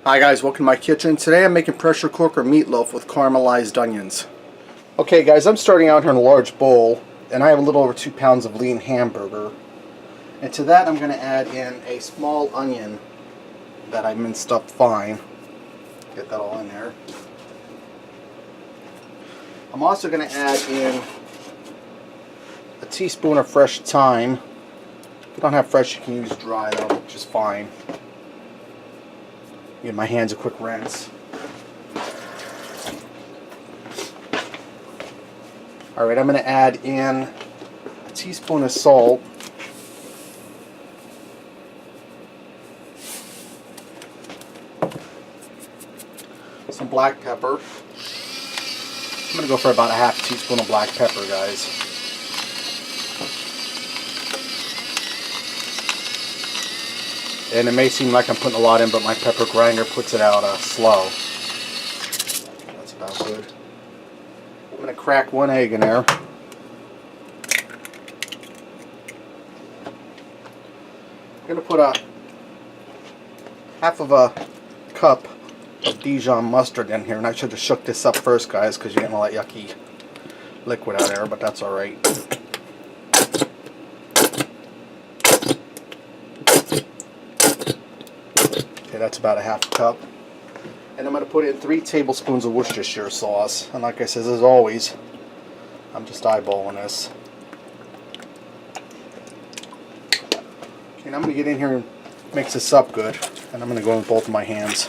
Hi guys, welcome to my kitchen. Today I'm making pressure cooker meatloaf with caramelized onions. Okay guys, I'm starting out here in a large bowl, and I have a little over 2 pounds of lean hamburger. And to that I'm going to add in a small onion that I minced up fine. Get that all in there. I'm also going to add in a teaspoon of fresh thyme. If you don't have fresh, you can use dry, though, which is fine. Give my hands a quick rinse. Alright, I'm going to add in a teaspoon of salt. Some black pepper. I'm going to go for about a half teaspoon of black pepper, guys. And it may seem like I'm putting a lot in, but my pepper grinder puts it out slow. That's about good. I'm going to crack 1 egg in there. I'm going to put a half of a cup of Dijon mustard in here, and I should have shook this up first, guys, because you're getting all that yucky liquid out there, but that's alright. Okay, that's about a half cup. And I'm going to put in 3 tablespoons of Worcestershire sauce. And like I said, as always, I'm just eyeballing this. Okay, and I'm going to get in here and mix this up good. And I'm going to go in with both of my hands.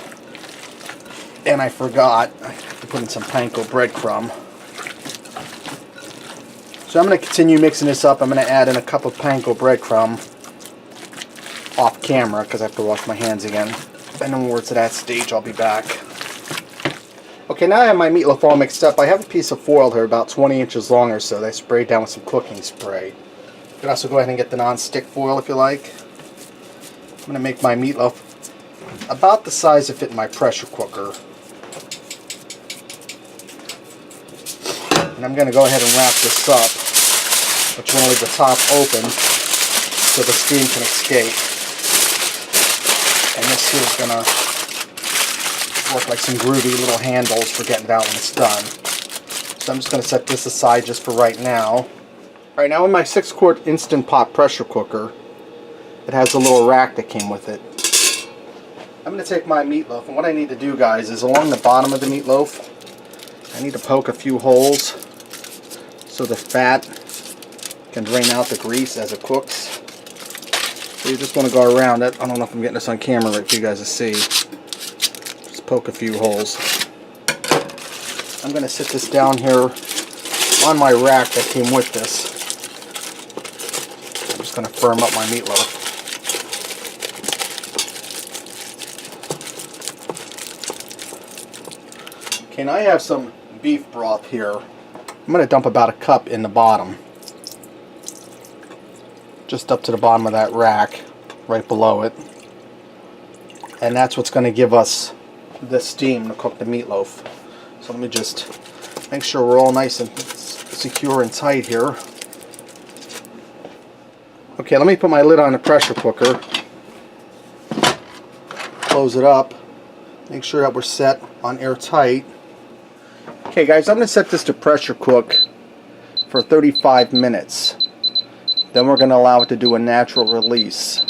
And I forgot, I have to put in some panko breadcrumb. So I'm going to continue mixing this up. I'm going to add in a cup of panko breadcrumb off camera because I have to wash my hands again. And then when we're to that stage, I'll be back. Okay, now I have my meatloaf all mixed up. I have a piece of foil here about 20 inches long or so that I sprayed down with some cooking spray. You can also go ahead and get the non-stick foil if you like. I'm going to make my meatloaf about the size of fit in my pressure cooker. And I'm going to go ahead and wrap this up, but you want to leave the top open so the steam can escape. And this here is going to work like some groovy little handles for getting it out when it's done. So I'm just going to set this aside just for right now. Alright, now in my 6-quart Instant Pot pressure cooker, it has a little rack that came with it. I'm going to take my meatloaf, and what I need to do, guys, is along the bottom of the meatloaf, I need to poke a few holes so the fat can drain out the grease as it cooks. So you just want to go around it. I don't know if I'm getting this on camera right for you guys to see. Just poke a few holes. I'm going to sit this down here on my rack that came with this. I'm just going to firm up my meatloaf. Okay, now I have some beef broth here. I'm going to dump about a cup in the bottom. Just up to the bottom of that rack, right below it. And that's what's going to give us the steam to cook the meatloaf. So let me just make sure we're all nice and secure and tight here. Okay, let me put my lid on the pressure cooker. Close it up. Make sure that we're set on airtight. Okay guys, I'm going to set this to pressure cook for 35 minutes. Then we're going to allow it to do a natural release.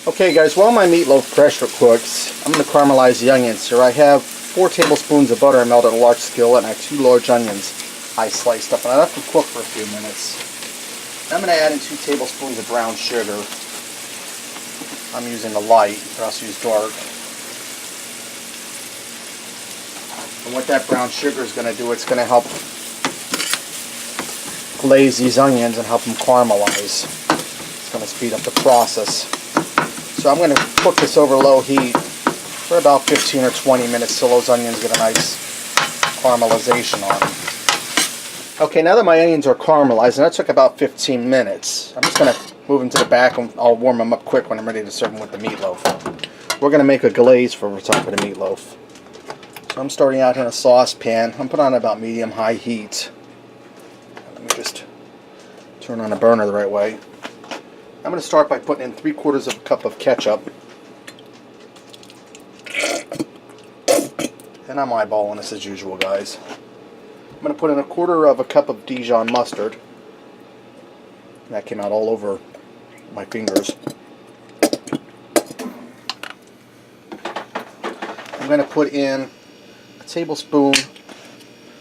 Okay guys, while my meatloaf pressure cooks, I'm going to caramelize the onions here. I have 4 tablespoons of butter I melted on a large skillet, and I have 2 large onions I sliced up. And I let them cook for a few minutes. I'm going to add in 2 tablespoons of brown sugar. I'm using the light, but I also use dark. And what that brown sugar is going to do, it's going to help glaze these onions and help them caramelize. It's going to speed up the process. So I'm going to cook this over low heat for about 15 or 20 minutes till those onions get a nice caramelization on them. Okay, now that my onions are caramelized, and that took about 15 minutes, I'm just going to move them to the back, and I'll warm them up quick when I'm ready to serve them with the meatloaf. We're going to make a glaze for the top of the meatloaf. So I'm starting out in a saucepan. I'm putting on about medium-high heat. Let me just turn on the burner the right way. I'm going to start by putting in 3/4 of a cup of ketchup. And I'm eyeballing this as usual, guys. I'm going to put in 1/4 of a cup of Dijon mustard. That came out all over my fingers. I'm going to put in a tablespoon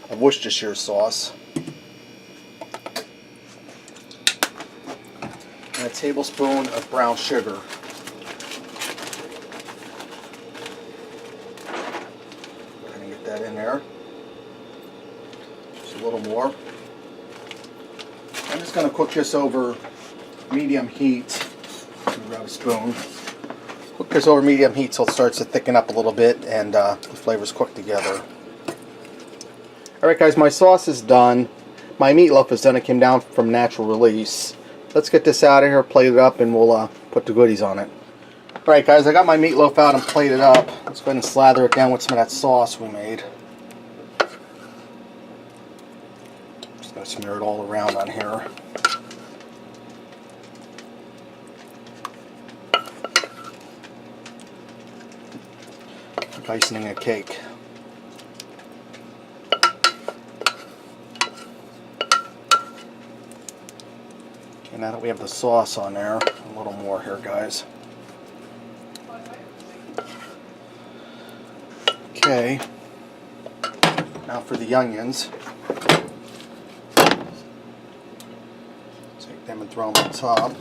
of Worcestershire sauce. And a tablespoon of brown sugar. Kind of get that in there. Just a little more. I'm just going to cook this over medium heat. Grab a spoon. Cook this over medium heat till it starts to thicken up a little bit and the flavors cook together. Alright guys, my sauce is done. My meatloaf is done. It came down from natural release. Let's get this out of here, plate it up, and we'll put the goodies on it. Alright guys, I got my meatloaf out and plated up. Let's go ahead and slather it down with some of that sauce we made. Just going to smear it all around on here. Like icing a cake. Okay, now that we have the sauce on there, a little more here, guys. Okay, now for the onions. Take them and throw them on top.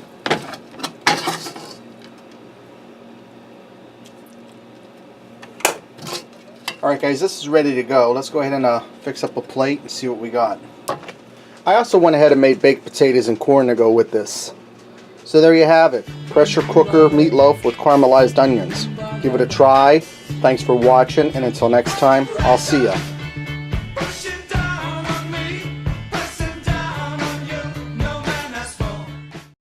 Alright guys, this is ready to go. Let's go ahead and fix up a plate and see what we got. I also went ahead and made baked potatoes and corn to go with this. So there you have it. Pressure cooker meatloaf with caramelized onions. Give it a try. Thanks for watching, and until next time, I'll see ya.